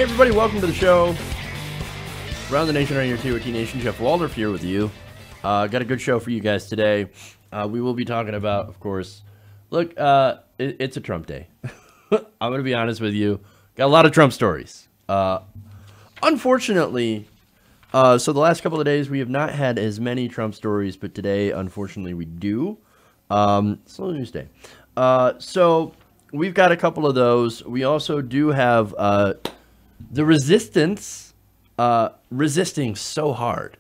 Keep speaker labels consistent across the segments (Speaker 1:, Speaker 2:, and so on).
Speaker 1: everybody, welcome to the show. Around the Nation on your TOT Nation, Jeff Waldorf here with you. Got a good show for you guys today. We will be talking about, of course, look, it's a Trump day. I'm going to be honest with you. Got a lot of Trump stories. Unfortunately, so the last couple of days, we have not had as many Trump stories, but today, unfortunately, we do. Slow news day. So we've got a couple of those. We also do have the resistance resisting so hard.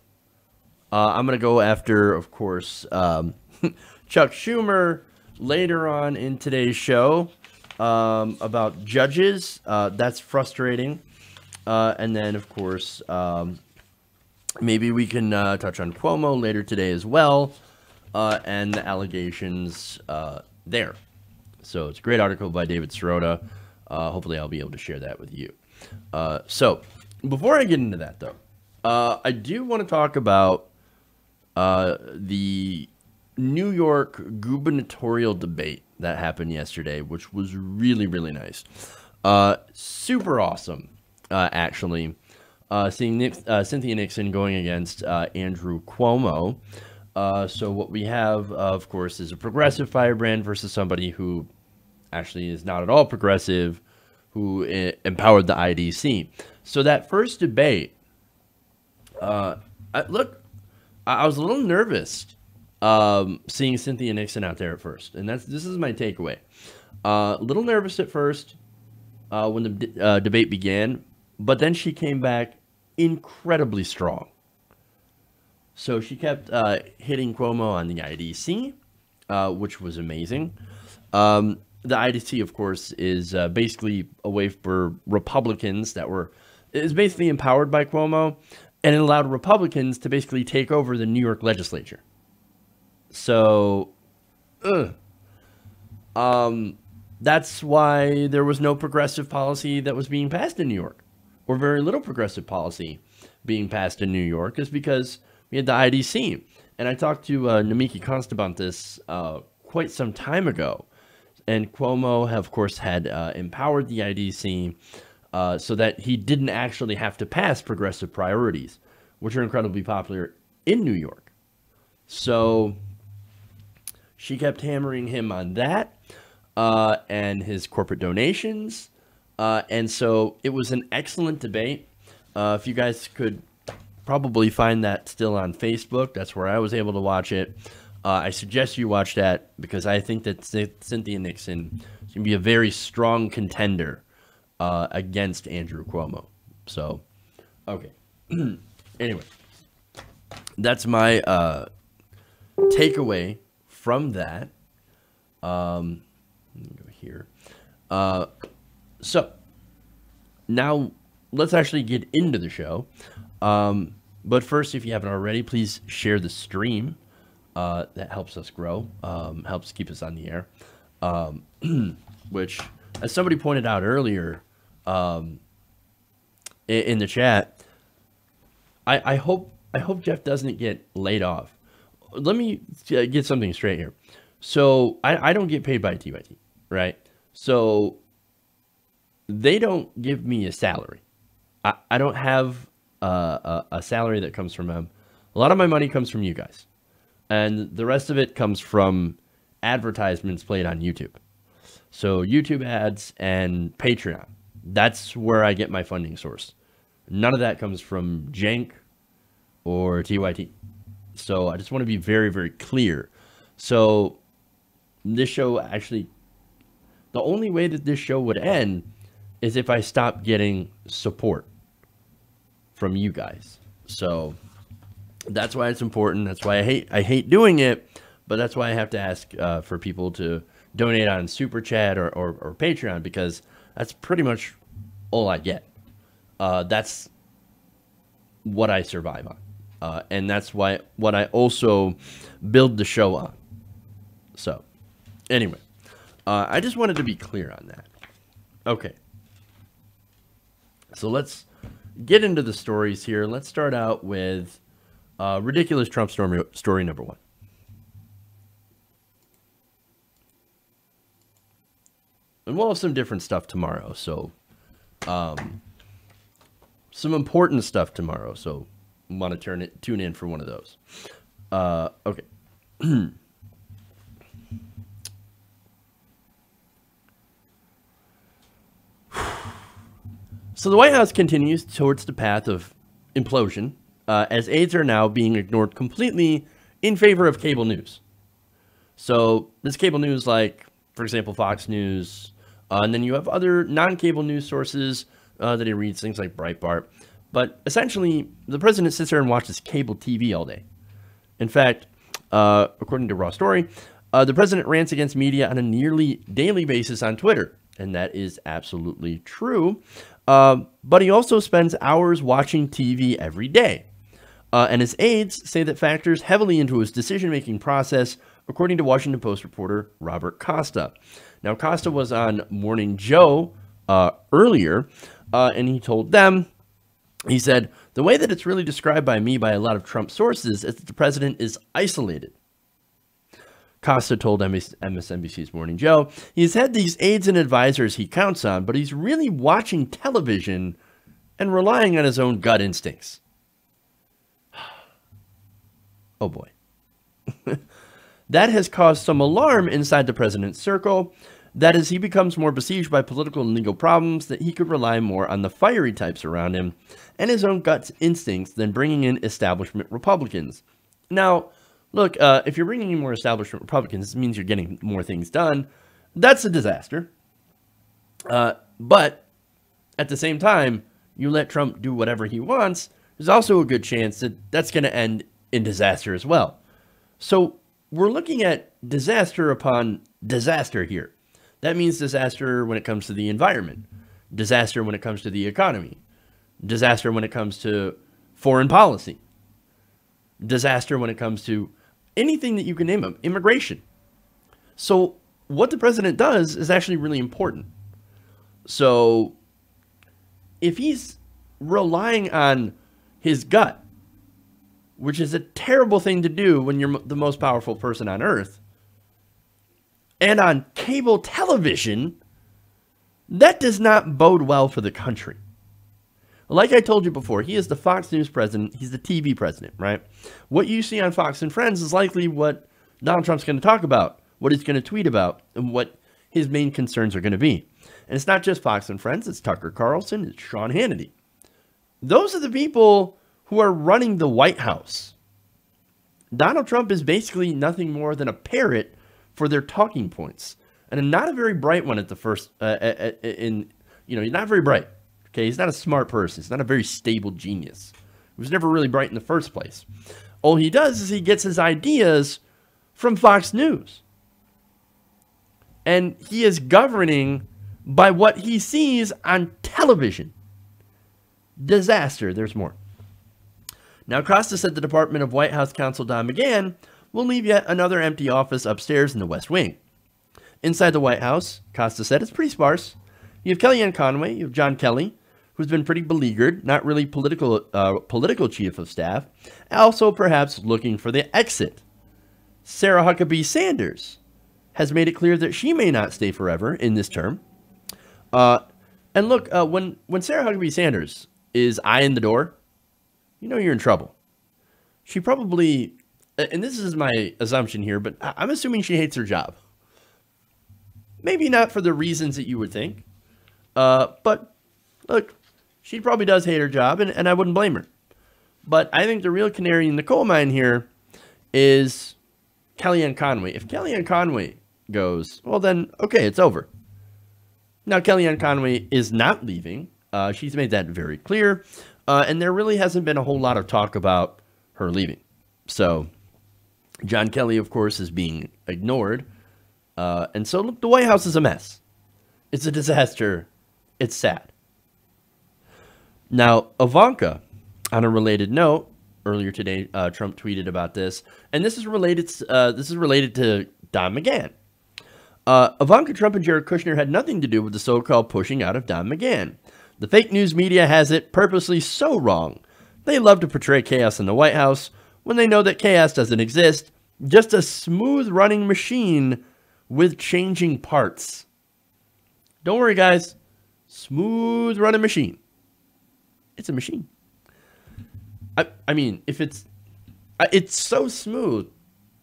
Speaker 1: I'm going to go after, of course, Chuck Schumer later on in today's show about judges. That's frustrating. And then, of course, maybe we can touch on Cuomo later today as well, and the allegations there. So it's a great article by David Sirota. Hopefully I'll be able to share that with you. So before I get into that, though, I do want to talk about the New York gubernatorial debate that happened yesterday, which was really, really nice. Super awesome, actually. Seeing Cynthia Nixon going against Andrew Cuomo. So what we have, of course, is a progressive firebrand versus somebody who actually is not at all progressive, who empowered the IDC. So that first debate, I was a little nervous seeing Cynthia Nixon out there at first, and this is my takeaway. A little nervous at first when the debate began, but then she came back incredibly strong. So she kept hitting Cuomo on the IDC, which was amazing. The IDC, of course, is basically a way for Republicans is basically empowered by Cuomo, and it allowed Republicans to basically take over the New York legislature. So, that's why there was no progressive policy that was being passed in New York, or very little progressive policy being passed in New York, is because we had the IDC. And I talked to Namiki Const about this quite some time ago. And Cuomo, of course, had empowered the IDC so that he didn't actually have to pass progressive priorities, which are incredibly popular in New York. So she kept hammering him on that and his corporate donations. And so it was an excellent debate. If you guys could probably find that still on Facebook, that's where I was able to watch it. I suggest you watch that because I think that Cynthia Nixon is going to be a very strong contender against Andrew Cuomo. So, okay. Anyway, that's my takeaway from that. Let me go here. So, now let's actually get into the show. But first, if you haven't already, please share the stream. That helps us grow, helps keep us on the air, which, as somebody pointed out earlier in the chat, I hope Jeff doesn't get laid off. Let me get something straight here. So I don't get paid by TYT, right? So they don't give me a salary. I don't have a salary that comes from them. A lot of my money comes from you guys. And the rest of it comes from advertisements played on YouTube. So YouTube ads and Patreon. That's where I get my funding source. None of that comes from Jank or TYT. So I just want to be very, very clear. So this show actually, the only way that this show would end is if I stop getting support from you guys. So that's why it's important. That's why I hate doing it, but that's why I have to ask for people to donate on Super Chat or Patreon, because that's pretty much all I get. That's what I survive on, and that's what I also build the show on. So, anyway, I just wanted to be clear on that. Okay, so let's get into the stories here. Let's start out with ridiculous Trump story number one. And we'll have some different stuff tomorrow, so some important stuff tomorrow, so want to tune in for one of those. Okay. So the White House continues towards the path of implosion, as aides are now being ignored completely in favor of cable news. So this cable news, like, for example, Fox News, and then you have other non-cable news sources that he reads, things like Breitbart. But essentially, the president sits there and watches cable TV all day. In fact, according to Raw Story, the president rants against media on a nearly daily basis on Twitter. And that is absolutely true. But he also spends hours watching TV every day. And his aides say that factors heavily into his decision-making process, according to Washington Post reporter Robert Costa. Now, Costa was on Morning Joe earlier, and he told them, he said, the way that it's really described by me by a lot of Trump sources is that the president is isolated. Costa told MSNBC's Morning Joe, he's had these aides and advisors he counts on, but he's really watching television and relying on his own gut instincts. Oh boy. That has caused some alarm inside the president's circle. That as he becomes more besieged by political and legal problems, that he could rely more on the fiery types around him and his own gut instincts than bringing in establishment Republicans. Now, look, if you're bringing in more establishment Republicans, it means you're getting more things done. That's a disaster. But at the same time, you let Trump do whatever he wants, there's also a good chance that that's going to end in disaster as well. So we're looking at disaster upon disaster here. That means disaster when it comes to the environment, disaster when it comes to the economy, disaster when it comes to foreign policy, disaster when it comes to anything that you can name them, immigration. So what the president does is actually really important. So if he's relying on his gut, which is a terrible thing to do when you're the most powerful person on earth, and on cable television, that does not bode well for the country. Like I told you before, he is the Fox News president. He's the TV president, right? What you see on Fox and Friends is likely what Donald Trump's going to talk about, what he's going to tweet about, and what his main concerns are going to be. And it's not just Fox and Friends. It's Tucker Carlson. It's Sean Hannity. Those are the people who are running the White House. Donald Trump is basically nothing more than a parrot for their talking points, and not a very bright one at the first. He's not very bright. Okay, he's not a smart person. He's not a very stable genius. He was never really bright in the first place. All he does is he gets his ideas from Fox News, and he is governing by what he sees on television. Disaster. There's more. Now, Costa said the Department of White House counsel Don McGahn will leave yet another empty office upstairs in the West Wing. Inside the White House, Costa said it's pretty sparse. You have Kellyanne Conway, you have John Kelly, who's been pretty beleaguered, not really political chief of staff, also perhaps looking for the exit. Sarah Huckabee Sanders has made it clear that she may not stay forever in this term. And look, when Sarah Huckabee Sanders is eyeing the door, you know you're in trouble. She probably, and this is my assumption here, but I'm assuming she hates her job. Maybe not for the reasons that you would think. But look, she probably does hate her job, and I wouldn't blame her. But I think the real canary in the coal mine here is Kellyanne Conway. If Kellyanne Conway goes, well then, okay, it's over. Now, Kellyanne Conway is not leaving. She's made that very clear. And there really hasn't been a whole lot of talk about her leaving. So John Kelly, of course, is being ignored. And so, look, the White House is a mess. It's a disaster. It's sad. Now, Ivanka, on a related note, earlier today, Trump tweeted about this, and this is related to Don McGahn. Ivanka Trump and Jared Kushner had nothing to do with the so-called pushing out of Don McGahn. The fake news media has it purposely so wrong. They love to portray chaos in the White House when they know that chaos doesn't exist, just a smooth-running machine with changing parts. Don't worry, guys. Smooth-running machine. It's a machine. I mean, if it's so smooth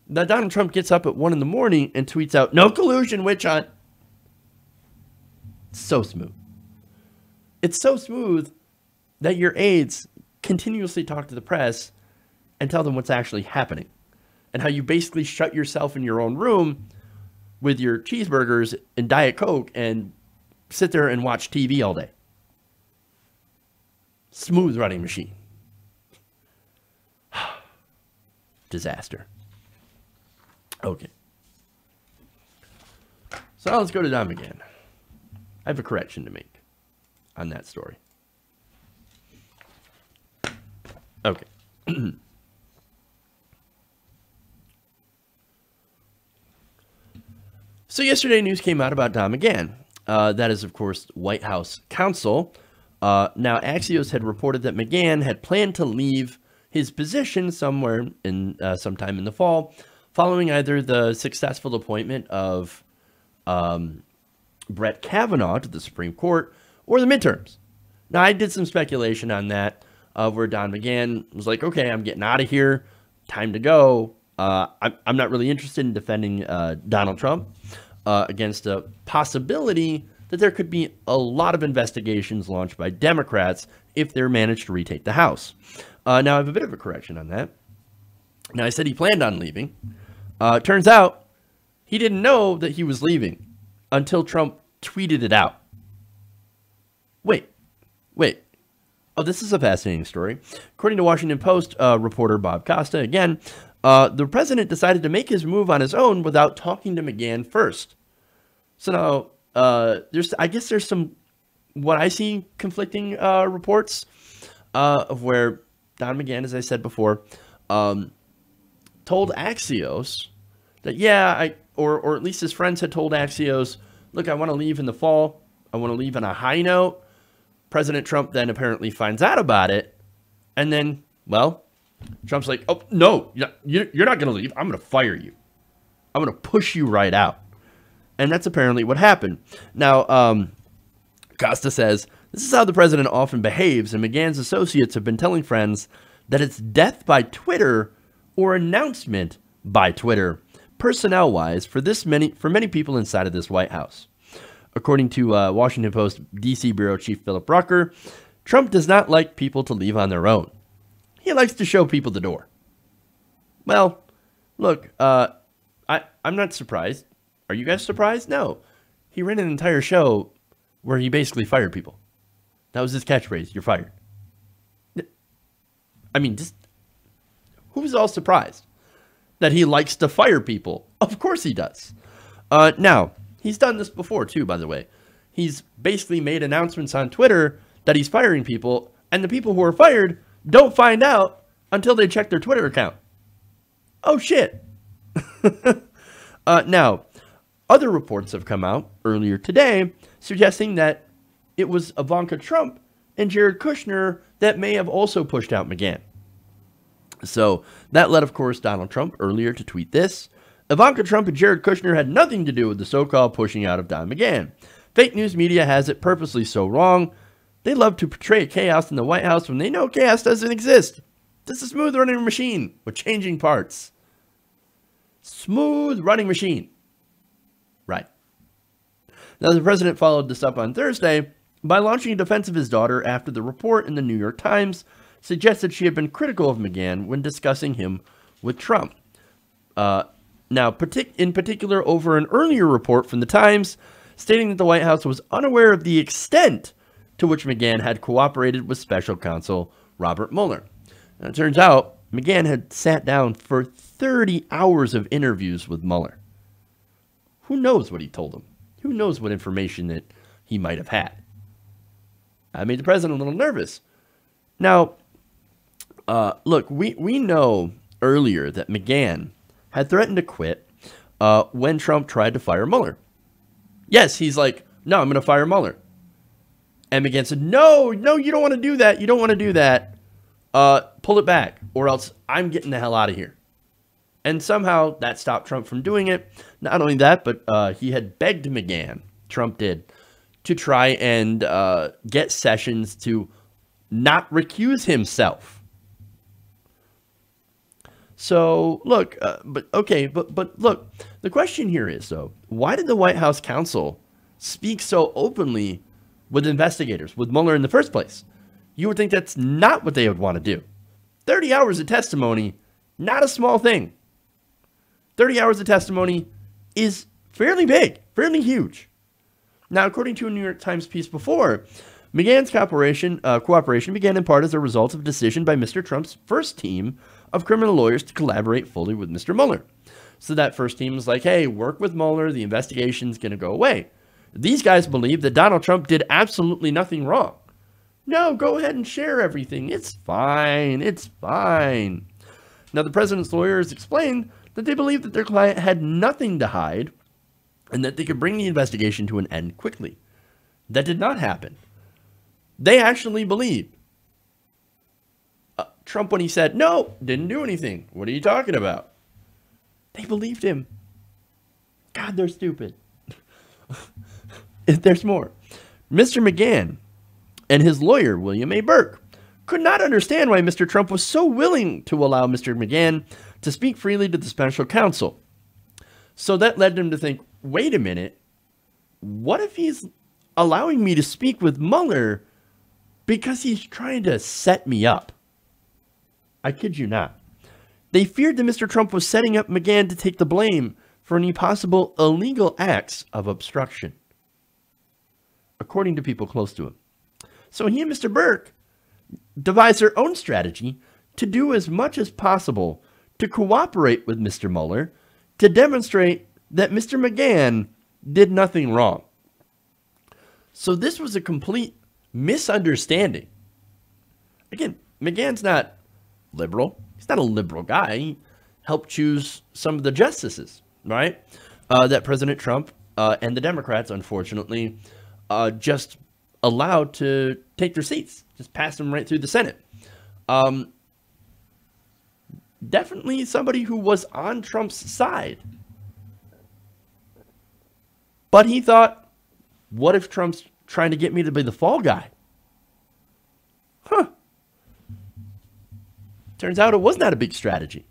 Speaker 1: that Donald Trump gets up at 1 a.m. and tweets out, "No collusion, witch hunt." So smooth. It's so smooth that your aides continuously talk to the press and tell them what's actually happening, and how you basically shut yourself in your own room with your cheeseburgers and Diet Coke and sit there and watch TV all day. Smooth running machine. Disaster. Okay. So now let's go to Don McGahn. I have a correction to make on that story. Okay. So yesterday, news came out about Don McGahn. That is, of course, White House counsel. Now, Axios had reported that McGahn had planned to leave his position somewhere in sometime in the fall, following either the successful appointment of Brett Kavanaugh to the Supreme Court or the midterms. Now, I did some speculation on that, where Don McGahn was like, okay, I'm getting out of here. Time to go. I'm not really interested in defending Donald Trump against a possibility that there could be a lot of investigations launched by Democrats if they're managed to retake the House. Now, I have a bit of a correction on that. Now, I said he planned on leaving. Turns out he didn't know that he was leaving until Trump tweeted it out. Wait. Oh, this is a fascinating story. According to Washington Post reporter Bob Costa, again, the president decided to make his move on his own without talking to McGahn first. So now, I guess there's some, what I see, conflicting reports of where Don McGahn, as I said before, told Axios that, yeah, or at least his friends had told Axios, look, I want to leave in the fall. I want to leave on a high note. President Trump then apparently finds out about it. And then, well, Trump's like, oh, no, you're not going to leave. I'm going to fire you. I'm going to push you right out. And that's apparently what happened. Now, Costa says, this is how the president often behaves, and McGahn's associates have been telling friends that it's death by Twitter or announcement by Twitter, personnel-wise, for many people inside of this White House. According to Washington Post D.C. Bureau Chief Philip Rucker, Trump does not like people to leave on their own. He likes to show people the door. Well, look, I'm not surprised. Are you guys surprised? No. He ran an entire show where he basically fired people. That was his catchphrase. You're fired. I mean, just who's all surprised that he likes to fire people? Of course he does. Now, he's done this before too, by the way. He's basically made announcements on Twitter that he's firing people, and the people who are fired don't find out until they check their Twitter account. Oh, shit. Now, other reports have come out earlier today suggesting that it was Ivanka Trump and Jared Kushner that may have also pushed out McGahn. So that led, of course, Donald Trump earlier to tweet this. Ivanka Trump and Jared Kushner had nothing to do with the so-called pushing out of Don McGahn. Fake news media has it purposely so wrong. They love to portray chaos in the White House when they know chaos doesn't exist. This is a smooth running machine with changing parts. Smooth running machine. Right. Now, the president followed this up on Thursday by launching a defense of his daughter after the report in the New York Times suggested she had been critical of McGahn when discussing him with Trump. Now, in particular, over an earlier report from the Times stating that the White House was unaware of the extent to which McGahn had cooperated with special counsel Robert Mueller. Now, it turns out McGahn had sat down for 30 hours of interviews with Mueller. Who knows what he told him? Who knows what information that he might have had? I made the president a little nervous. Now, look, we know earlier that McGahn had threatened to quit when Trump tried to fire Mueller. Yes, he's like, no, I'm going to fire Mueller. And McGahn said, no, you don't want to do that. You don't want to do that. Pull it back, or else I'm getting the hell out of here. And somehow that stopped Trump from doing it. Not only that, but he had begged McGahn, Trump did, to try and get Sessions to not recuse himself. So look, but look, the question here is, though, why did the White House counsel speak so openly with investigators, with Mueller in the first place? You would think that's not what they would want to do. 30 hours of testimony, not a small thing. 30 hours of testimony is fairly big, fairly huge. Now, according to a New York Times piece before, McGahn's cooperation began in part as a result of a decision by Mr. Trump's first team of criminal lawyers to collaborate fully with Mr. Mueller. So that first team was like, hey, work with Mueller, the investigation's going to go away. These guys believe that Donald Trump did absolutely nothing wrong. No, go ahead and share everything. It's fine. It's fine. Now, the president's lawyers explained that they believed that their client had nothing to hide and that they could bring the investigation to an end quickly. That did not happen. They actually believed Trump when he said, no, didn't do anything. What are you talking about? They believed him. God, they're stupid. There's more. Mr. McGahn and his lawyer, William A. Burke, could not understand why Mr. Trump was so willing to allow Mr. McGahn to speak freely to the special counsel. So that led them to think, wait a minute, what if he's allowing me to speak with Mueller because he's trying to set me up? I kid you not. They feared that Mr. Trump was setting up McGahn to take the blame for any possible illegal acts of obstruction, according to people close to him. So he and Mr. Burke devised their own strategy to do as much as possible to cooperate with Mr. Mueller to demonstrate that Mr. McGahn did nothing wrong. So this was a complete misunderstanding. Again, McGahn's not liberal. He's not a liberal guy. He helped choose some of the justices, right? That President Trump and the Democrats, unfortunately, just allowed to take their seats. Just passed them right through the Senate. Definitely somebody who was on Trump's side. But he thought, what if Trump's trying to get me to be the fall guy? Huh. Turns out it was not a big strategy. It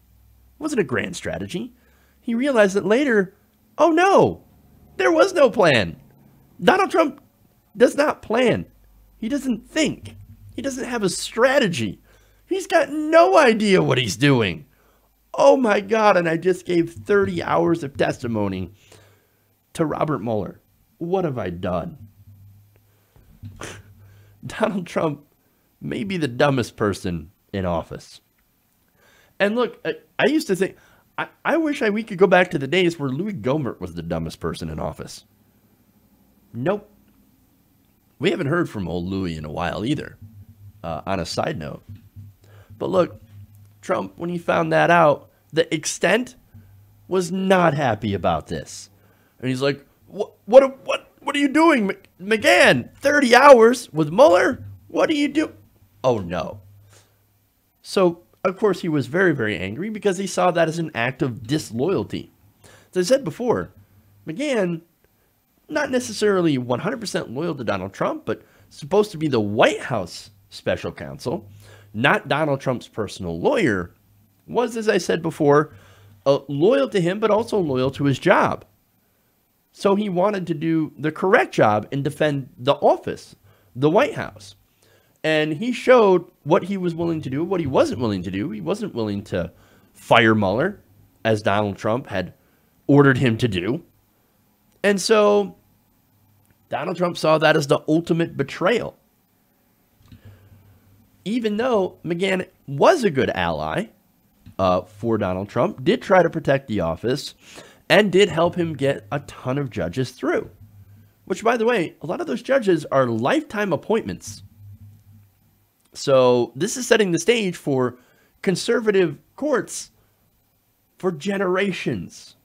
Speaker 1: wasn't a grand strategy. He realized that later, oh no, there was no plan. Donald Trump does not plan. He doesn't think. He doesn't have a strategy. He's got no idea what he's doing. Oh my God, and I just gave 30 hours of testimony to Robert Mueller. What have I done? Donald Trump may be the dumbest person in office. And look, I used to think, I wish we could go back to the days where Louis Gohmert was the dumbest person in office. Nope. We haven't heard from old Louis in a while either, on a side note. But look, Trump, when he found that out, the extent was not happy about this. And he's like, what are you doing, McGahn? 30 hours with Mueller? What do you do? Oh, no. So, of course, he was very, very angry because he saw that as an act of disloyalty. As I said before, McGahn, not necessarily 100% loyal to Donald Trump, but supposed to be the White House special counsel, not Donald Trump's personal lawyer, was, as I said before, loyal to him, but also loyal to his job. So he wanted to do the correct job and defend the office, the White House. And he showed what he was willing to do, what he wasn't willing to do. He wasn't willing to fire Mueller, as Donald Trump had ordered him to do. And so Donald Trump saw that as the ultimate betrayal. Even though McGahn was a good ally for Donald Trump, did try to protect the office, and did help him get a ton of judges through. Which, by the way, a lot of those judges are lifetime appointments. So this is setting the stage for conservative courts for generations.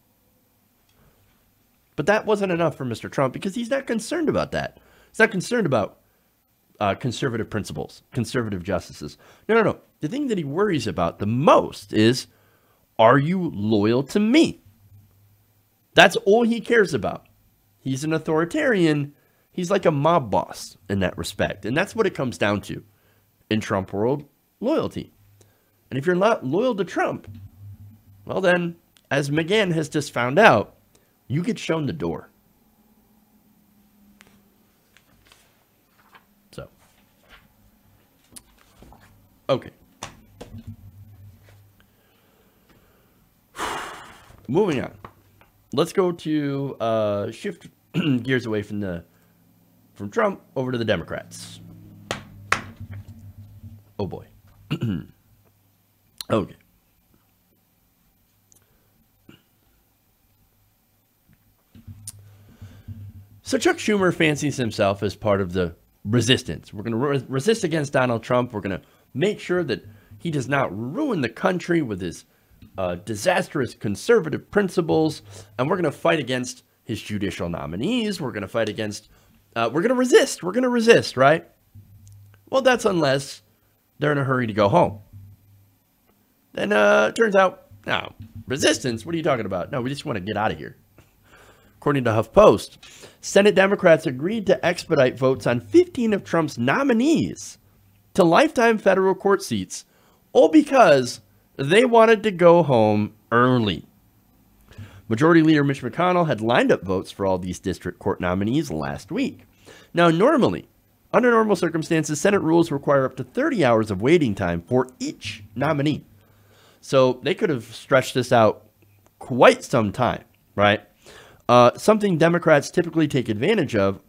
Speaker 1: But that wasn't enough for Mr. Trump because he's not concerned about that. He's not concerned about conservative principles, conservative justices. No. The thing that he worries about the most is, are you loyal to me? That's all he cares about. He's an authoritarian. He's like a mob boss in that respect. And that's what it comes down to. in Trump world, loyalty. And if you're not loyal to Trump, well then, as McGahn has just found out, you get shown the door. So, okay. Moving on. Let's go to shift gears away from Trump over to the Democrats. Oh boy. Okay. So Chuck Schumer fancies himself as part of the resistance. We're going to resist against Donald Trump. We're going to make sure that he does not ruin the country with his disastrous conservative principles. And we're going to fight against his judicial nominees. We're going to fight against, we're going to resist. We're going to resist, right? Well, that's unless they're in a hurry to go home. Then it turns out, no, resistance? What are you talking about? No, we just want to get out of here. According to HuffPost, Senate Democrats agreed to expedite votes on 15 of Trump's nominees to lifetime federal court seats, all because they wanted to go home early. Majority Leader Mitch McConnell had lined up votes for all these district court nominees last week. Now, normally, under normal circumstances, Senate rules require up to 30 hours of waiting time for each nominee. So they could have stretched this out quite some time, right? Something Democrats typically take advantage of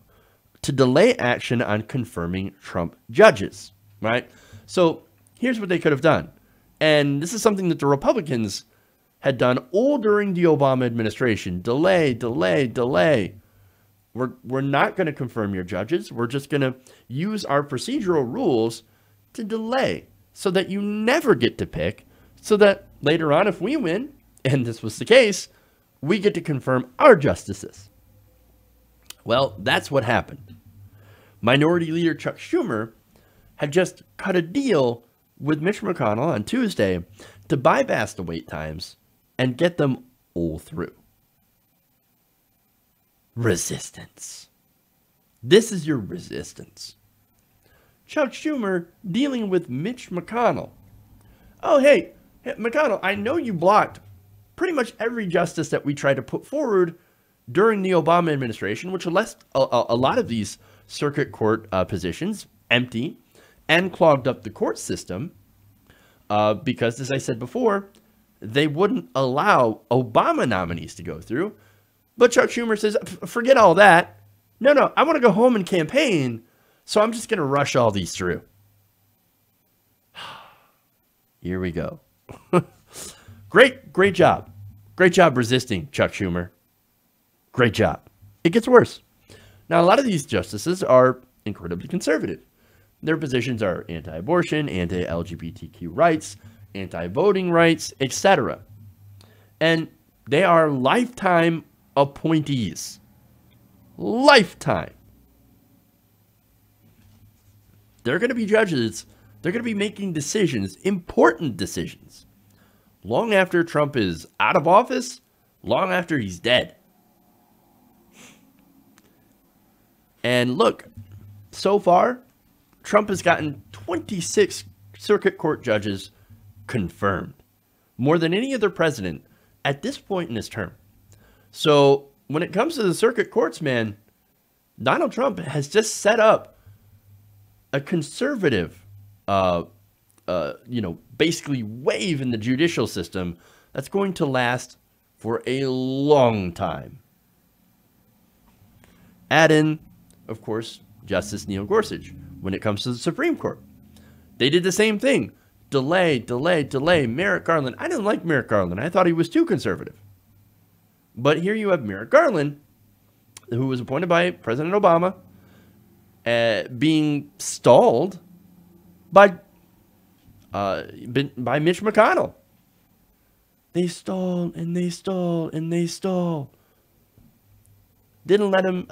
Speaker 1: to delay action on confirming Trump judges, right? So here's what they could have done. And this is something that the Republicans had done all during the Obama administration. Delay, delay, delay. We're not going to confirm your judges. We're just going to use our procedural rules to delay so that you never get to pick, so that later on, if we win, and this was the case, we get to confirm our justices. Well, that's what happened. Minority Leader Chuck Schumer had just cut a deal with Mitch McConnell on Tuesday to bypass the wait times and get them all through. Resistance. This is your resistance. Chuck Schumer dealing with Mitch McConnell. Oh, hey, McConnell, I know you blocked pretty much every justice that we tried to put forward during the Obama administration, which left a lot of these circuit court positions empty and clogged up the court system because, as I said before, they wouldn't allow Obama nominees to go through. But Chuck Schumer says, forget all that. No, I want to go home and campaign, so I'm just going to rush all these through. Here we go. Great job. Great job resisting, Chuck Schumer. Great job. It gets worse. Now, a lot of these justices are incredibly conservative. Their positions are anti-abortion, anti-LGBTQ rights, anti-voting rights, etc. And they are lifetime appointees. Lifetime. They're going to be judges. They're going to be making decisions, important decisions, long after Trump is out of office, long after he's dead. And look, so far, Trump has gotten 26 circuit court judges confirmed, more than any other president at this point in his term. So when it comes to the circuit courts, man, Donald Trump has just set up a conservative, basically wave in the judicial system that's going to last for a long time. Add in, of course, Justice Neil Gorsuch when it comes to the Supreme Court. They did the same thing. Delay, delay, delay. Merrick Garland. I didn't like Merrick Garland. I thought he was too conservative. But here you have Merrick Garland, who was appointed by President Obama, being stalled by Mitch McConnell. They stalled and they stalled and they stalled. Didn't let him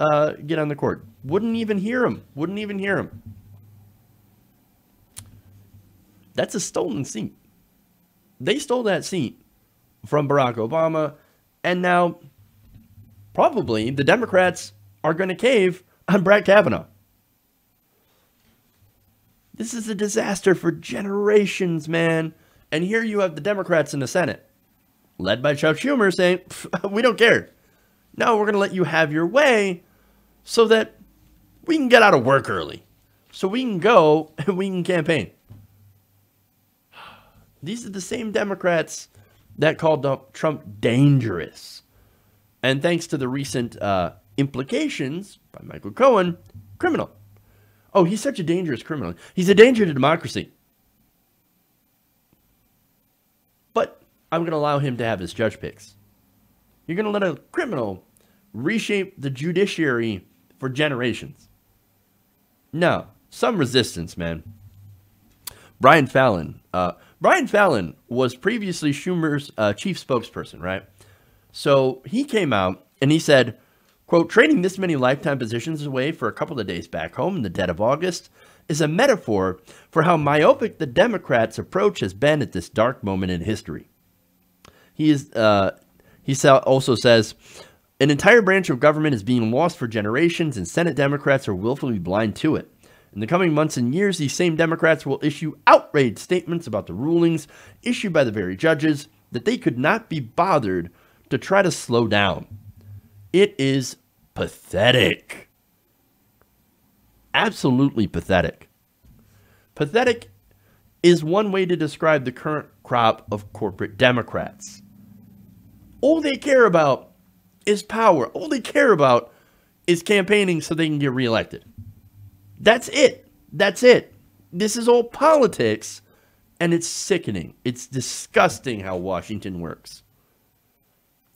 Speaker 1: get on the court. Wouldn't even hear him. Wouldn't even hear him. That's a stolen seat. They stole that seat from Barack Obama, and now probably the Democrats are going to cave on Brett Kavanaugh. This is a disaster for generations, man. And here you have the Democrats in the Senate, led by Chuck Schumer, saying, we don't care. No, we're going to let you have your way so that we can get out of work early. So we can go and we can campaign. These are the same Democrats that called Trump dangerous. And thanks to the recent implications by Michael Cohen, criminal. Oh, he's such a dangerous criminal. He's a danger to democracy. But I'm going to allow him to have his judge picks. You're going to let a criminal reshape the judiciary for generations. No, some resistance, man. Brian Fallon. Brian Fallon was previously Schumer's chief spokesperson, right? So he came out and he said, quote, trading this many lifetime positions away for a couple of days back home in the dead of August is a metaphor for how myopic the Democrats' approach has been at this dark moment in history. He also says, an entire branch of government is being lost for generations and Senate Democrats are willfully blind to it. In the coming months and years, these same Democrats will issue outraged statements about the rulings issued by the very judges that they could not be bothered to try to slow down. It is pathetic. Absolutely pathetic. Pathetic is one way to describe the current crop of corporate Democrats. All they care about is power. All they care about is campaigning so they can get reelected. That's it. That's it. This is all politics, and it's sickening. It's disgusting how Washington works.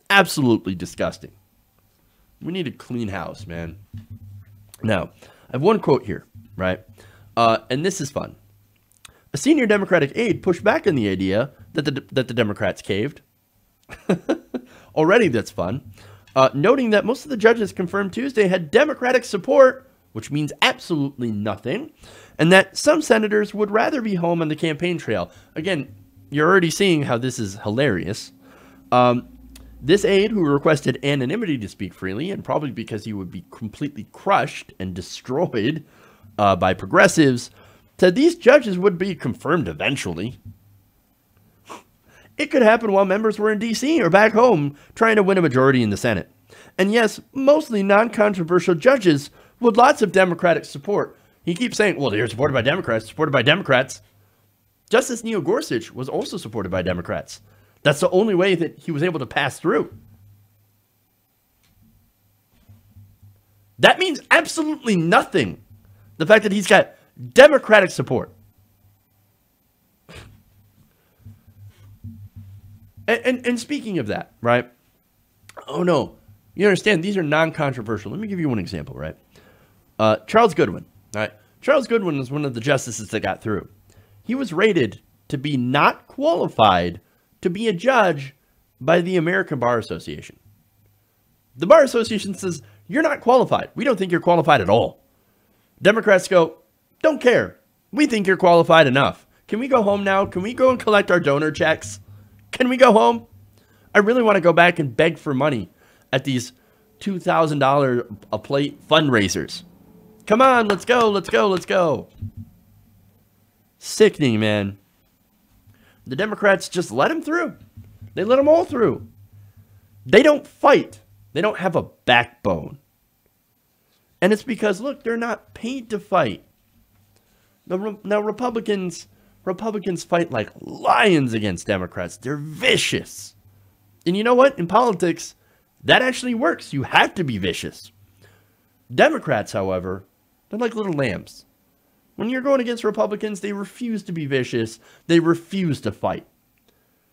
Speaker 1: Absolutely disgusting. We need a clean house, man. Now, I have one quote here, right? And this is fun. A senior Democratic aide pushed back on the idea that the Democrats caved. Already that's fun. Noting that most of the judges confirmed Tuesday had Democratic support, which means absolutely nothing, and that some senators would rather be home on the campaign trail. Again, you're already seeing how this is hilarious. This aide, who requested anonymity to speak freely, and probably because he would be completely crushed and destroyed by progressives, said these judges would be confirmed eventually. It could happen while members were in D.C. or back home trying to win a majority in the Senate. And yes, mostly non-controversial judges with lots of Democratic support. He keeps saying, well, they're supported by Democrats, supported by Democrats. Justice Neil Gorsuch was also supported by Democrats. That's the only way that he was able to pass through. That means absolutely nothing. The fact that he's got Democratic support. And speaking of that, right? Oh, no. You understand, these are non-controversial. Let me give you one example, right? Charles Goodwin, right? Charles Goodwin was one of the justices that got through. He was rated to be not qualified to be a judge by the American Bar Association. The Bar Association says, you're not qualified. We don't think you're qualified at all. Democrats go, don't care. We think you're qualified enough. Can we go home now? Can we go and collect our donor checks? Can we go home? I really want to go back and beg for money at these $2,000 a plate fundraisers. Come on, let's go, let's go, let's go. Sickening, man. The Democrats just let them through. They let them all through. They don't fight. They don't have a backbone. And it's because, look, they're not paid to fight. Now, Republicans fight like lions against Democrats. They're vicious. And you know what? In politics, that actually works. You have to be vicious. Democrats, however, they're like little lambs. When you're going against Republicans, they refuse to be vicious. They refuse to fight.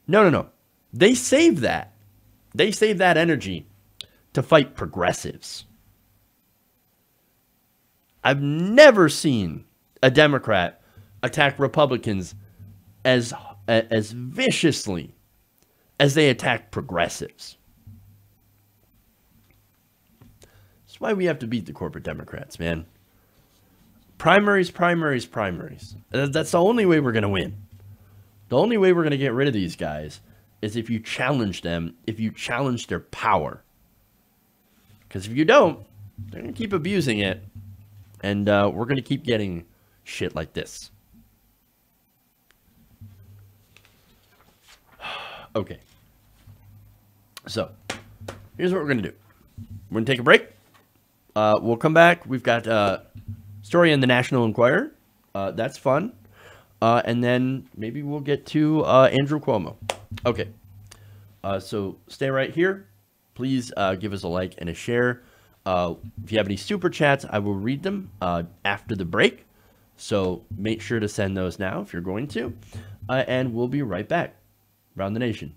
Speaker 1: No. They save that. They save that energy to fight progressives. I've never seen a Democrat attack Republicans as viciously as they attack progressives. That's why we have to beat the corporate Democrats, man. Primaries. That's the only way we're going to win. The only way we're going to get rid of these guys is if you challenge them, if you challenge their power. Because if you don't, they're going to keep abusing it. And we're going to keep getting shit like this. Okay. So here's what we're going to do. We're going to take a break. We'll come back. We've got a story in the National Enquirer. That's fun. And then maybe we'll get to Andrew Cuomo. Okay. So stay right here. Please give us a like and a share. If you have any super chats, I will read them after the break. So make sure to send those now if you're going to. And we'll be right back. Around the Nation.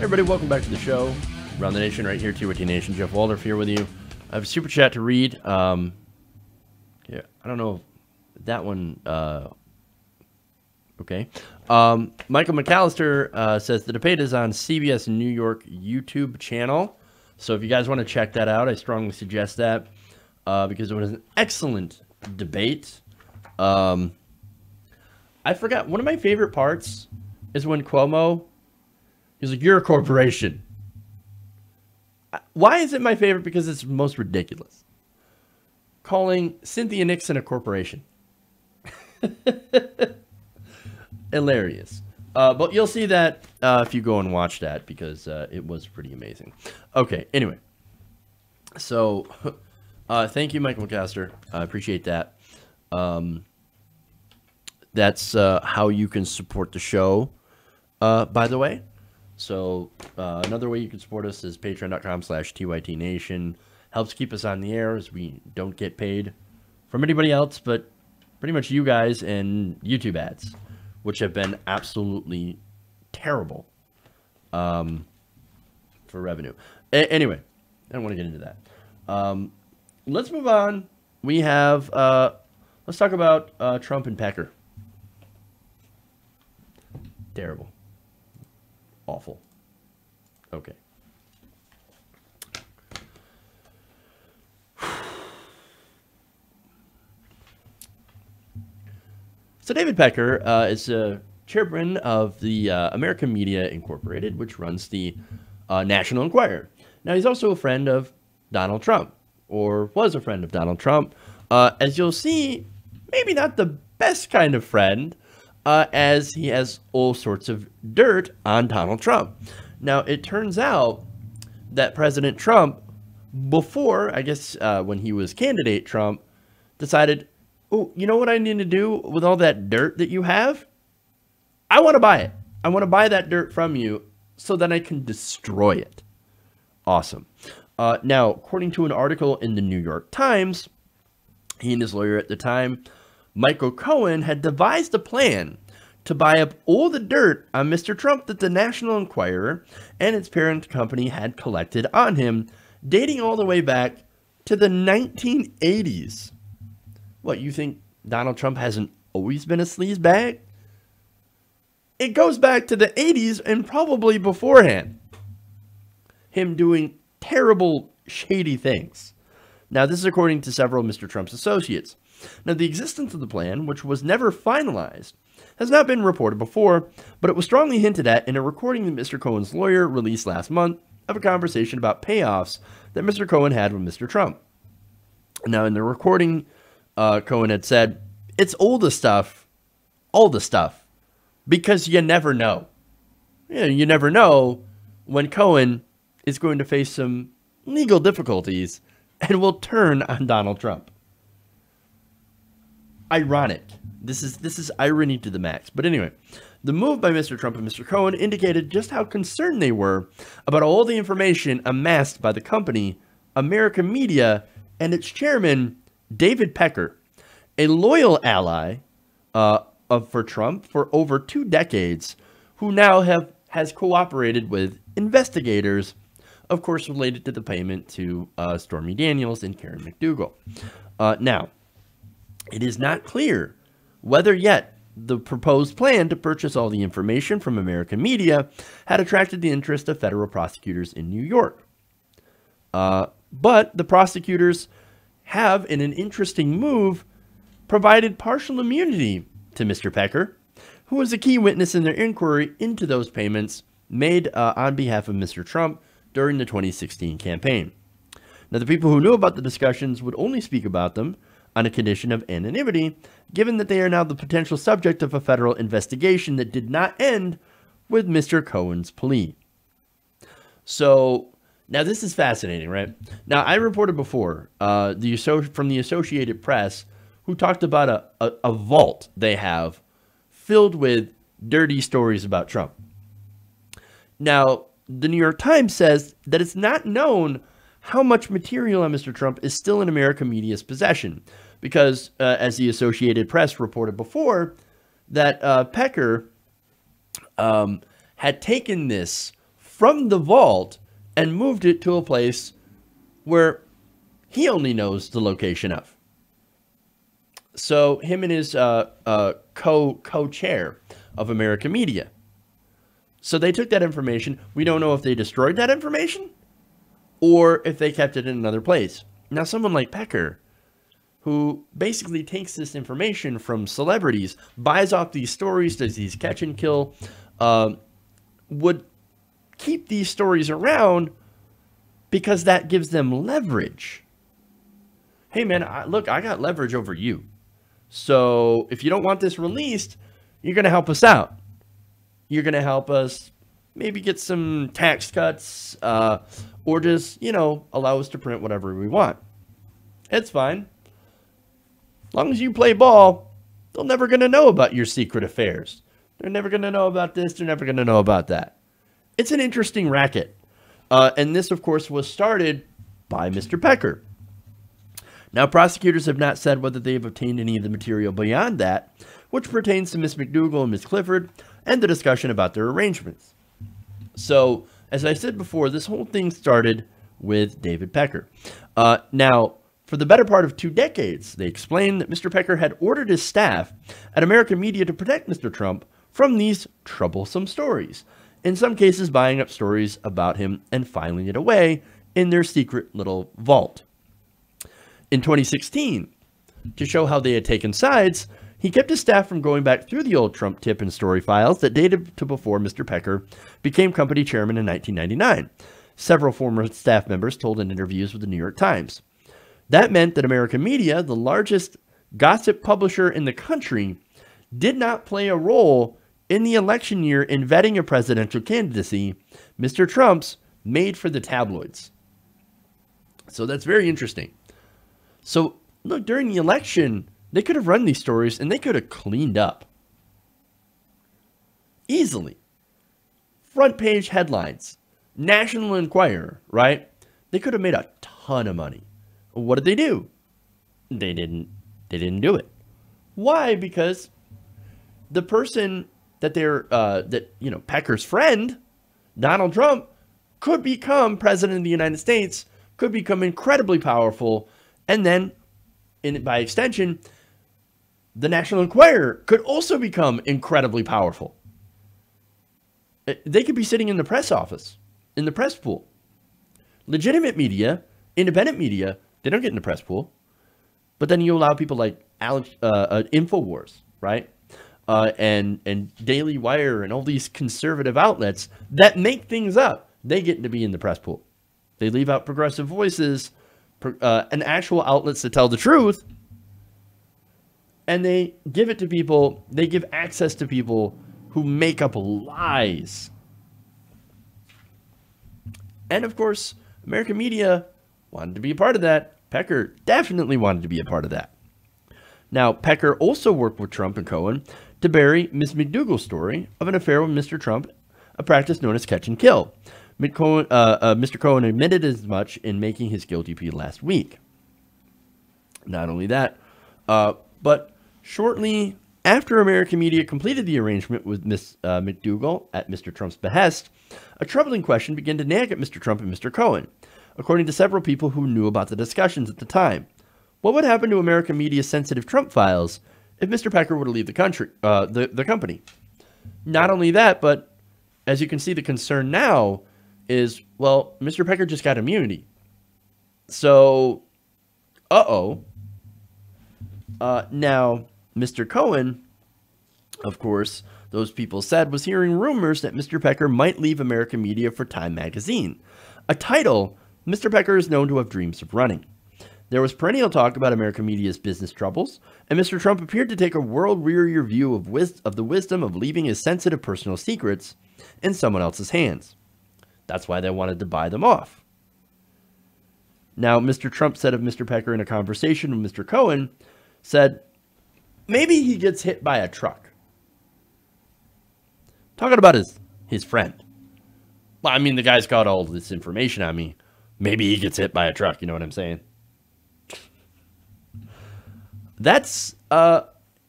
Speaker 1: everybody, welcome back to the show. Around the Nation right here, TYT Nation. Jeff Waldorf here with you. I have a super chat to read. Yeah, I don't know if that one. Okay. Michael McAllister says the debate is on CBS New York YouTube channel. So if you guys want to check that out, I strongly suggest that because it was an excellent debate. I forgot, one of my favorite parts is when Cuomo, he's like, you're a corporation. Why is it my favorite? Because it's most ridiculous. Calling Cynthia Nixon a corporation. Hilarious. But you'll see that if you go and watch that, because it was pretty amazing. Okay, anyway. So, thank you, Michael McAllister. I appreciate that. That's how you can support the show, by the way. So, another way you can support us is patreon.com/TYTNation. Helps keep us on the air as we don't get paid from anybody else, but pretty much you guys and YouTube ads, which have been absolutely terrible for revenue. Anyway, I don't want to get into that. Let's move on. We have, let's talk about Trump and Pecker. Terrible. Awful. Okay. So David Pecker is a chairman of the American Media Incorporated, which runs the National Enquirer. Now, he's also a friend of Donald Trump, or was a friend of Donald Trump. As you'll see, maybe not the best kind of friend, as he has all sorts of dirt on Donald Trump. Now, it turns out that President Trump, before, I guess when he was candidate Trump, decided, oh, you know what I need to do with all that dirt that you have? I want to buy it. I want to buy that dirt from you so that I can destroy it. Awesome. Now, according to an article in the New York Times, he and his lawyer at the time, Michael Cohen, had devised a plan to buy up all the dirt on Mr. Trump that the National Enquirer and its parent company had collected on him, dating all the way back to the 1980s. What, you think Donald Trump hasn't always been a sleazebag? It goes back to the 80s and probably beforehand. Him doing terrible, shady things. Now, this is according to several of Mr. Trump's associates. Now, the existence of the plan, which was never finalized, has not been reported before, but it was strongly hinted at in a recording that Mr. Cohen's lawyer released last month of a conversation about payoffs that Mr. Cohen had with Mr. Trump. Now, in the recording, Cohen had said, it's all the stuff, because you never know. You never know when Cohen is going to face some legal difficulties and will turn on Donald Trump. Ironic. This is irony to the max. But anyway, the move by Mr. Trump and Mr. Cohen indicated just how concerned they were about all the information amassed by the company, American Media, and its chairman, David Pecker, a loyal ally for Trump for over 2 decades, who now has cooperated with investigators, of course, related to the payment to Stormy Daniels and Karen McDougal. Now, it is not clear whether yet the proposed plan to purchase all the information from American Media had attracted the interest of federal prosecutors in New York. But the prosecutors have, in an interesting move, provided partial immunity to Mr. Pecker, who was a key witness in their inquiry into those payments made on behalf of Mr. Trump during the 2016 campaign. Now, the people who knew about the discussions would only speak about them on a condition of anonymity, given that they are now the potential subject of a federal investigation that did not end with Mr. Cohen's plea. So, now this is fascinating, right? Now, I reported before from the Associated Press, who talked about a vault they have filled with dirty stories about Trump. Now, the New York Times says that it's not known how much material on Mr. Trump is still in American media's possession, because as the Associated Press reported before, that Pecker had taken this from the vault and moved it to a place where he only knows the location of. So him and his co-chair of American Media. So they took that information. We don't know if they destroyed that information or if they kept it in another place. Now, someone like Pecker, who basically takes this information from celebrities, buys off these stories, does these catch and kill, would keep these stories around because that gives them leverage. Hey, man, look, I got leverage over you. So if you don't want this released, you're going to help us out. You're going to help us maybe get some tax cuts or just, allow us to print whatever we want. It's fine. As long as you play ball, they're never going to know about your secret affairs. They're never going to know about this. They're never going to know about that. It's an interesting racket. And this, of course, was started by Mr. Pecker. Now, prosecutors have not said whether they have obtained any of the material beyond that, which pertains to Miss McDougal and Miss Clifford, and the discussion about their arrangements. So, as I said before, this whole thing started with David Pecker. Now, for the better part of 2 decades, they explained that Mr. Pecker had ordered his staff at American Media to protect Mr. Trump from these troublesome stories, in some cases buying up stories about him and filing it away in their secret little vault. In 2016, to show how they had taken sides, he kept his staff from going back through the old Trump tip and story files that dated to before Mr. Pecker became company chairman in 1999. Several former staff members told in interviews with the New York Times. That meant that American Media, the largest gossip publisher in the country, did not play a role in the election year in vetting a presidential candidacy, Mr. Trump's, made for the tabloids. So that's very interesting. So, look, during the election, they could have run these stories and they could have cleaned up. Easily. Front page headlines. National Enquirer, right? They could have made a ton of money. What did they do? They didn't do it. Why? Because the person that Pecker's friend, Donald Trump, could become president of the United States, could become incredibly powerful, and then, by extension, the National Enquirer could also become incredibly powerful. They could be sitting in the press office, in the press pool. Legitimate media, independent media, they don't get in the press pool. But then you allow people like InfoWars, right? And Daily Wire and all these conservative outlets that make things up. They get to be in the press pool. They leave out progressive voices and actual outlets that tell the truth. And they give it to people. They give access to people who make up lies. And of course, American Media wanted to be a part of that. Pecker definitely wanted to be a part of that. Now, Pecker also worked with Trump and Cohen to bury Miss McDougal's story of an affair with Mr. Trump, a practice known as catch and kill. Mr. Cohen admitted as much in making his guilty plea last week. Not only that, but shortly after American Media completed the arrangement with Miss McDougal at Mr. Trump's behest, a troubling question began to nag at Mr. Trump and Mr. Cohen, according to several people who knew about the discussions at the time. What would happen to American Media's sensitive Trump files if Mr. Pecker were to leave the country, the company? Not only that, but as you can see, the concern now is, well, Mr. Pecker just got immunity. So, now, Mr. Cohen, of course, those people said, was hearing rumors that Mr. Pecker might leave American Media for Time magazine, a title Mr. Pecker is known to have dreams of running. There was perennial talk about American Media's business troubles, and Mr. Trump appeared to take a world-wearier view of the wisdom of leaving his sensitive personal secrets in someone else's hands. That's why they wanted to buy them off. Now, Mr. Trump said of Mr. Pecker in a conversation with Mr. Cohen, said, maybe he gets hit by a truck. Talking about his friend. Well, I mean, the guy's got all this information on me. Maybe he gets hit by a truck, you know what I'm saying? That's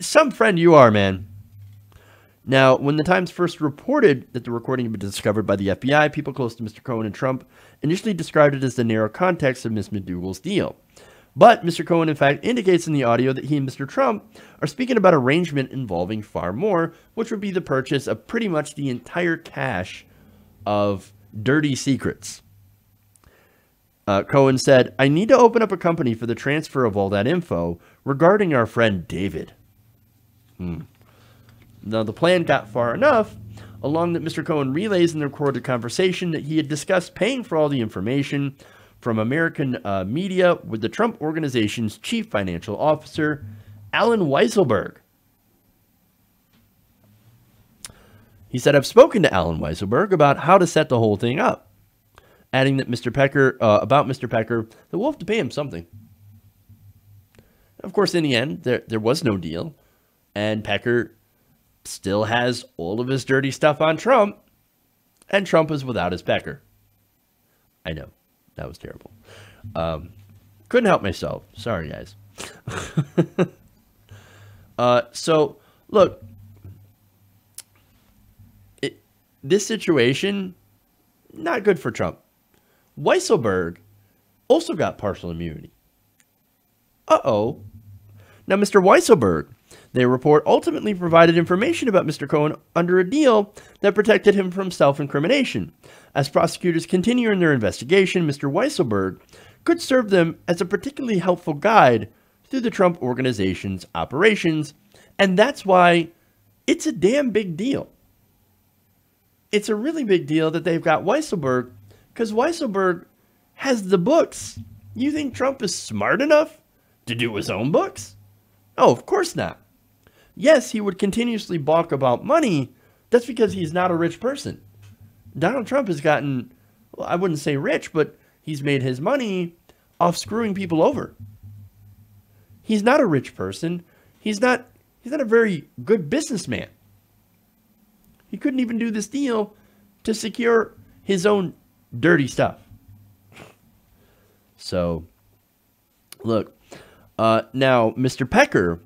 Speaker 1: some friend you are, man. Now, when the Times first reported that the recording had been discovered by the FBI, people close to Mr. Cohen and Trump initially described it as the narrow context of Ms. McDougal's deal. But Mr. Cohen, in fact, indicates in the audio that he and Mr. Trump are speaking about arrangement involving far more, which would be the purchase of pretty much the entire cache of dirty secrets. Cohen said, "I need to open up a company for the transfer of all that info regarding our friend David." Now, the plan got far enough along that Mr. Cohen relays in the recorded conversation that he had discussed paying for all the information from American media with the Trump Organization's chief financial officer, Alan Weisselberg. He said, "I've spoken to Alan Weisselberg about how to set the whole thing up," adding that Mr. Pecker, that we'll have to pay him something. Of course, in the end, there was no deal, and Pecker still has all of his dirty stuff on Trump, and Trump is without his Pecker. I know, that was terrible. Couldn't help myself. Sorry, guys. So, look, this situation, not good for Trump. Weisselberg also got partial immunity. Uh-oh. Now, Mr. Weisselberg, they report, ultimately provided information about Mr. Cohen under a deal that protected him from self-incrimination. As prosecutors continue in their investigation, Mr. Weisselberg could serve them as a particularly helpful guide through the Trump Organization's operations, and that's why it's a damn big deal. It's a really big deal that they've got Weisselberg, because Weisselberg has the books. You think Trump is smart enough to do his own books? Oh, of course not. Yes, he would continuously balk about money. That's because he's not a rich person. Donald Trump has gotten, well, I wouldn't say rich, but he's made his money off screwing people over. He's not a rich person. He's not a very good businessman. He couldn't even do this deal to secure his own dirty stuff. So, look, now Mr. Pecker,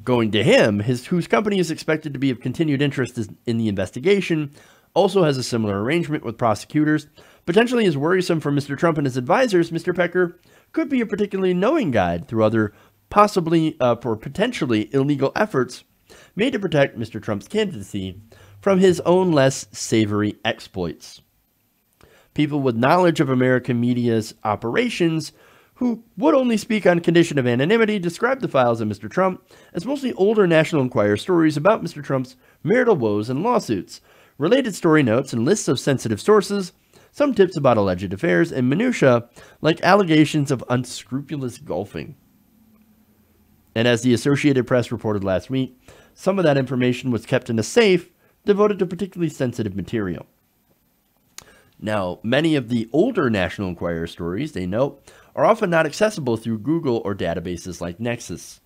Speaker 1: going to him, whose company is expected to be of continued interest in the investigation, also has a similar arrangement with prosecutors. Potentially as worrisome for Mr. Trump and his advisors, Mr. Pecker could be a particularly knowing guide through other possibly for potentially illegal efforts made to protect Mr. Trump's candidacy from his own less savory exploits. People with knowledge of American media's operations who would only speak on condition of anonymity describe the files of Mr. Trump as mostly older National Enquirer stories about Mr. Trump's marital woes and lawsuits, related story notes and lists of sensitive sources, some tips about alleged affairs, and minutiae like allegations of unscrupulous golfing. And as the Associated Press reported last week, some of that information was kept in a safe devoted to particularly sensitive material. Now, many of the older National Enquirer stories, they note, are often not accessible through Google or databases like Nexus.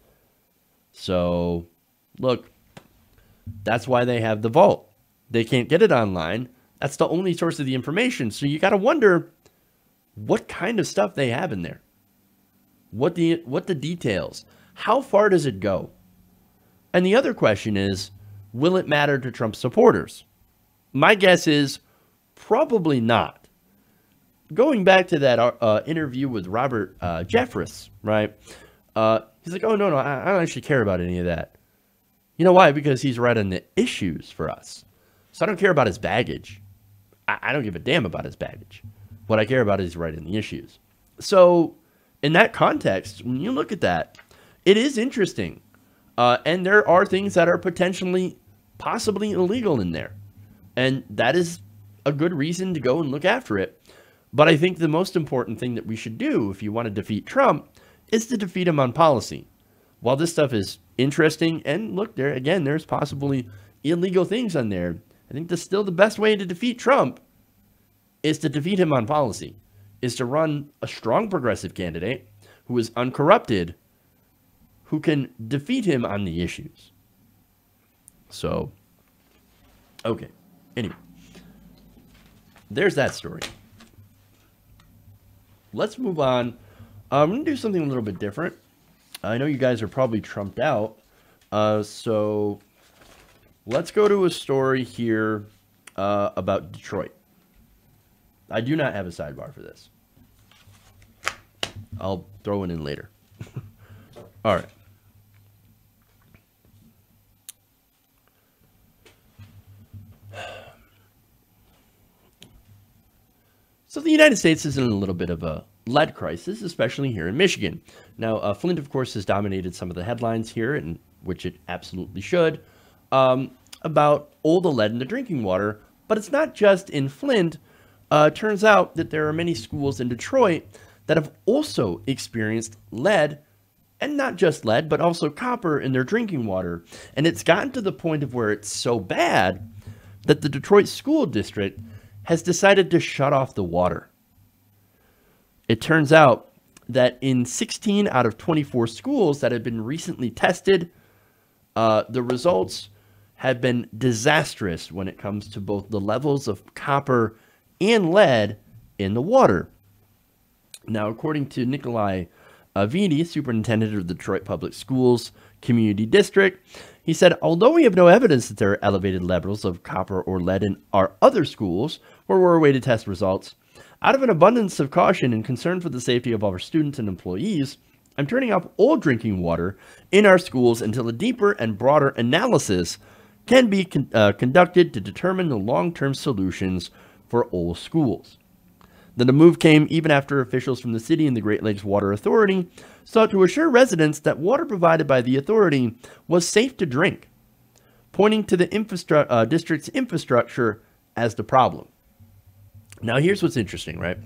Speaker 1: So, look, that's why they have the vault. They can't get it online. That's the only source of the information. So you got to wonder what kind of stuff they have in there. What the details. How far does it go? And the other question is, will it matter to Trump supporters? My guess is probably not. Going back to that interview with Robert Jeffress, right? He's like, oh, no, I don't actually care about any of that. You know why? Because he's right on the issues for us. So I don't care about his baggage. I don't give a damn about his baggage. What I care about is right in the issues. So in that context, when you look at that, it is interesting. And there are things that are possibly illegal in there. And that is a good reason to go and look after it. But I think the most important thing that we should do if you want to defeat Trump is to defeat him on policy. While this stuff is interesting, and look, there's possibly illegal things on there, I think still the best way to defeat Trump is to defeat him on policy, is to run a strong progressive candidate who is uncorrupted, who can defeat him on the issues. So, okay. Anyway, there's that story. Let's move on. I'm going to do something a little bit different. I know you guys are probably trumped out. So let's go to a story here about Detroit. I do not have a sidebar for this. I'll throw it in later. All right. So the United States is in a little bit of a lead crisis, especially here in Michigan. Now, Flint, of course, has dominated some of the headlines here, and which it absolutely should, about all the lead in the drinking water. But it's not just in Flint. It turns out that there are many schools in Detroit that have also experienced lead, and not just lead, but also copper in their drinking water. And it's gotten to the point of where it's so bad that the Detroit School District has decided to shut off the water. It turns out that in 16 out of 24 schools that have been recently tested, the results have been disastrous when it comes to both the levels of copper and lead in the water. Now, according to Nikolai Vidi, superintendent of the Detroit Public Schools Community District, he said, although we have no evidence that there are elevated levels of copper or lead in our other schools where we're awaiting test results, out of an abundance of caution and concern for the safety of our students and employees, I'm turning off all drinking water in our schools until a deeper and broader analysis can be conducted to determine the long-term solutions for all schools. Then the move came even after officials from the city and the Great Lakes Water Authority sought to assure residents that water provided by the authority was safe to drink, pointing to the district's infrastructure as the problem. Now, here's what's interesting, right?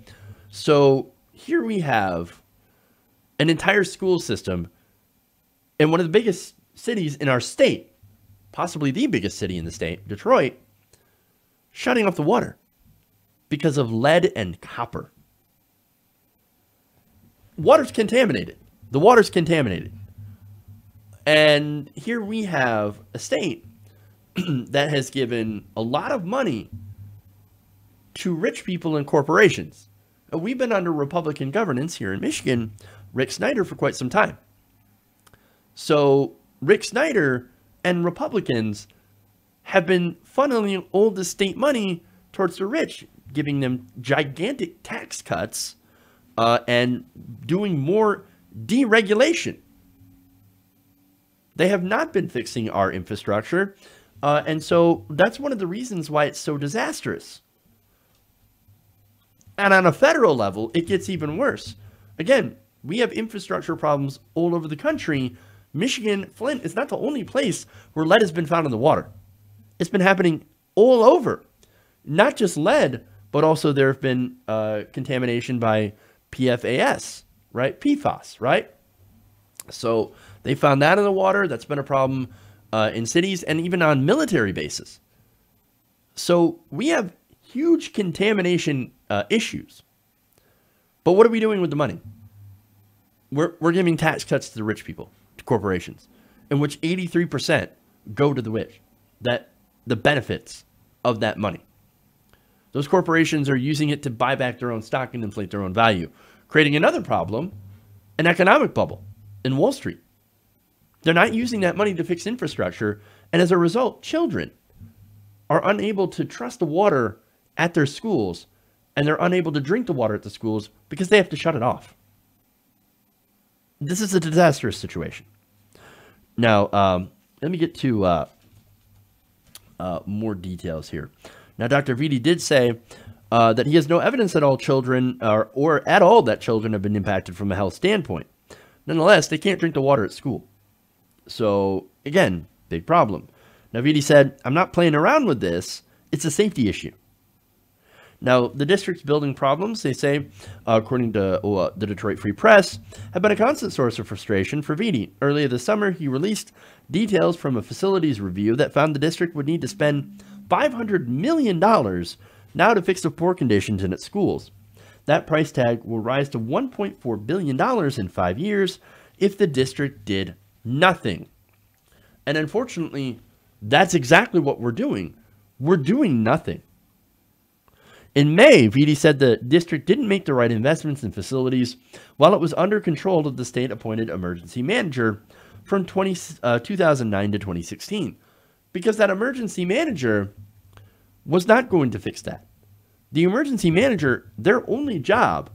Speaker 1: So here we have an entire school system in one of the biggest cities in our state, possibly the biggest city in the state, Detroit, shutting off the water because of lead and copper. Water's contaminated. The water's contaminated. And here we have a state that has given a lot of money to rich people and corporations. We've been under Republican governance here in Michigan, Rick Snyder, for quite some time. So Rick Snyder and Republicans have been funneling all the state money towards the rich, giving them gigantic tax cuts and doing more deregulation. They have not been fixing our infrastructure. And so that's one of the reasons why it's so disastrous. And on a federal level, it gets even worse. Again, we have infrastructure problems all over the country. Michigan, Flint is not the only place where lead has been found in the water. It's been happening all over. Not just lead, but also there have been contamination by PFAS, right? PFAS, right? So they found that in the water. That's been a problem in cities and even on military bases. So we have huge contamination issues. But what are we doing with the money? We're giving tax cuts to the rich people, to corporations, in which 83% go to the rich. That the benefits of that money. Those corporations are using it to buy back their own stock and inflate their own value, creating another problem, an economic bubble in Wall Street. They're not using that money to fix infrastructure, and as a result, children are unable to trust the water at their schools, and they're unable to drink the water at the schools because they have to shut it off. This is a disastrous situation. Now, let me get to more details here. Now, Dr. Vidi did say that he has no evidence that all children or at all that children have been impacted from a health standpoint. Nonetheless, they can't drink the water at school. So, again, big problem. Now, Vidi said, I'm not playing around with this. It's a safety issue. Now, the district's building problems, they say, according to the Detroit Free Press, have been a constant source of frustration for Vidi. Earlier this summer, he released details from a facilities review that found the district would need to spend $500 million now to fix the poor conditions in its schools. That price tag will rise to $1.4 billion in 5 years if the district did nothing. And unfortunately, that's exactly what we're doing. We're doing nothing. In May, Vidi said the district didn't make the right investments in facilities while it was under control of the state-appointed emergency manager from 2009 to 2016. because that emergency manager was not going to fix that. The emergency manager, their only job,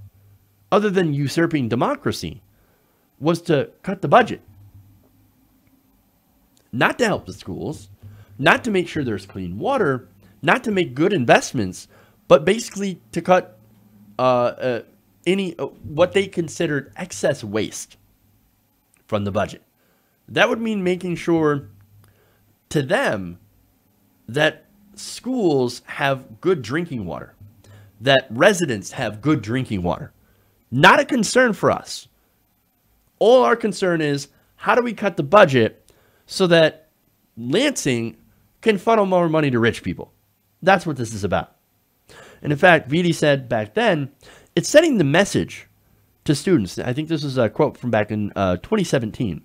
Speaker 1: other than usurping democracy, was to cut the budget. Not to help the schools, not to make sure there's clean water, not to make good investments, but basically to cut any what they considered excess waste from the budget. That would mean making sure to them that schools have good drinking water, that residents have good drinking water. Not a concern for us. All our concern is, how do we cut the budget so that Lansing can funnel more money to rich people? That's what this is about. And in fact, Vitti said back then, it's sending the message to students. I think this is a quote from back in 2017.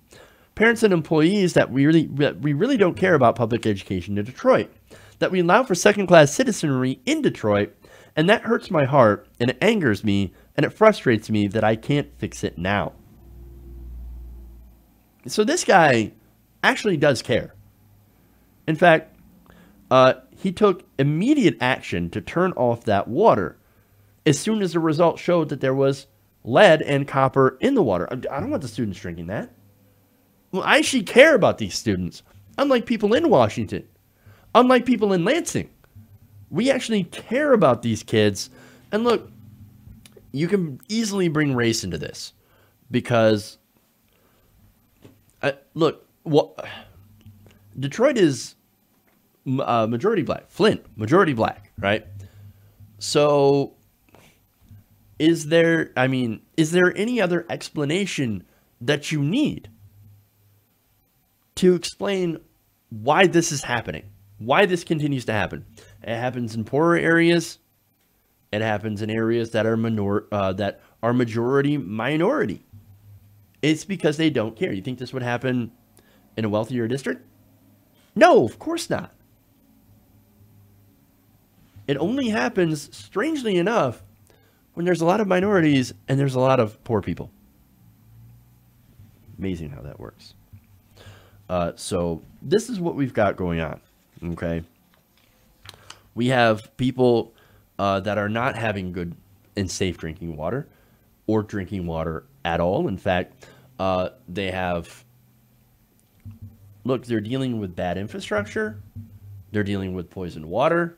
Speaker 1: Parents and employees that we really don't care about public education in Detroit, that we allow for second-class citizenry in Detroit, and that hurts my heart, and it angers me, and it frustrates me that I can't fix it now. So this guy actually does care. In fact, he took immediate action to turn off that water as soon as the results showed that there was lead and copper in the water. I don't want the students drinking that. Well, I actually care about these students, unlike people in Washington, unlike people in Lansing. We actually care about these kids. And look, you can easily bring race into this because, look, Detroit is majority black. Flint, majority black, right? So is there any other explanation that you need to explain why this is happening? Why this continues to happen? It happens in poorer areas. It happens in areas that are majority minority. It's because they don't care. You think this would happen in a wealthier district? No, of course not. It only happens, strangely enough, when there's a lot of minorities and there's a lot of poor people. Amazing how that works. So this is what we've got going on, okay? We have people that are not having good and safe drinking water or drinking water at all. In fact, they have, look, they're dealing with bad infrastructure. They're dealing with poisoned water.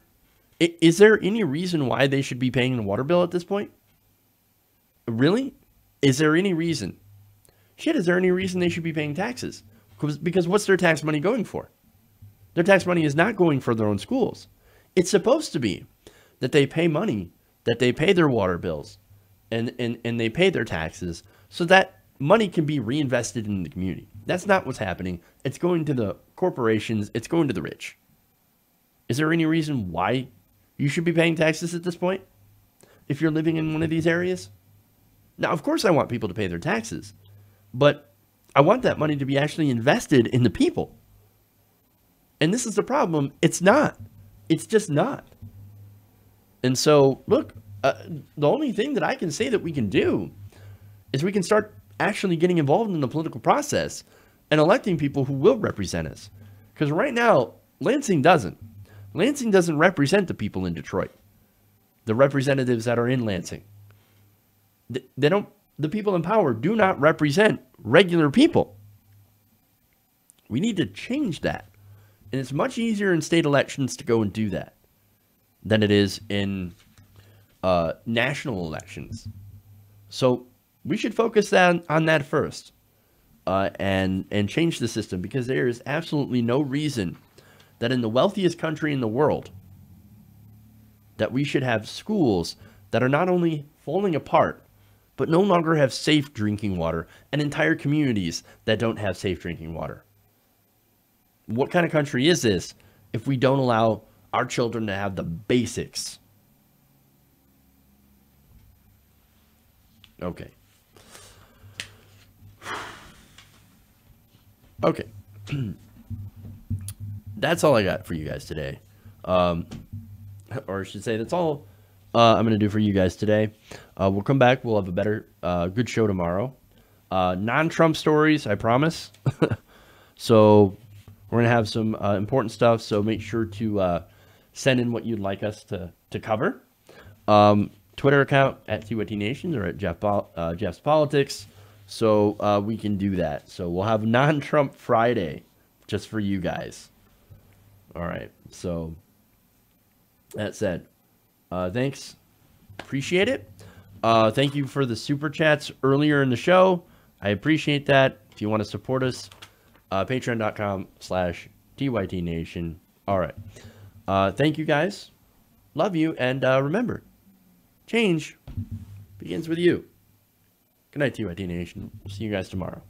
Speaker 1: Is there any reason why they should be paying the water bill at this point? Really? Is there any reason? Shit, is there any reason they should be paying taxes? Because what's their tax money going for? Their tax money is not going for their own schools. It's supposed to be that they pay money, that they pay their water bills, and they pay their taxes so that money can be reinvested in the community. That's not what's happening. It's going to the corporations. It's going to the rich. Is there any reason why you should be paying taxes at this point if you're living in one of these areas? Now, of course, I want people to pay their taxes, but I want that money to be actually invested in the people. And this is the problem. It's not. It's just not. And so, look, the only thing that I can say that we can do is we can start actually getting involved in the political process and electing people who will represent us. Because right now, Lansing doesn't. Lansing doesn't represent the people in Detroit. The representatives that are in Lansing. They don't, the people in power do not represent regular people. We need to change that. And it's much easier in state elections to go and do that than it is in national elections. So we should focus on that first and change the system, because there is absolutely no reason that in the wealthiest country in the world that we should have schools that are not only falling apart, but no longer have safe drinking water, and entire communities that don't have safe drinking water. What kind of country is this if we don't allow our children to have the basics? Okay. Okay. That's all I got for you guys today. Or I should say, that's all I'm going to do for you guys today. We'll come back. We'll have a better, good show tomorrow. Non-Trump stories, I promise. So We're going to have some important stuff, so make sure to send in what you'd like us to cover. Twitter account at TYT Nations or at Jeff's Politics, so we can do that. So we'll have non-Trump Friday just for you guys. All right, so that said, thanks. Appreciate it. Thank you for the super chats earlier in the show. I appreciate that. If you want to support us, patreon.com/TYT Nation. All right. Thank you guys. Love you. And remember, change begins with you. Good night, TYT Nation. We'll see you guys tomorrow.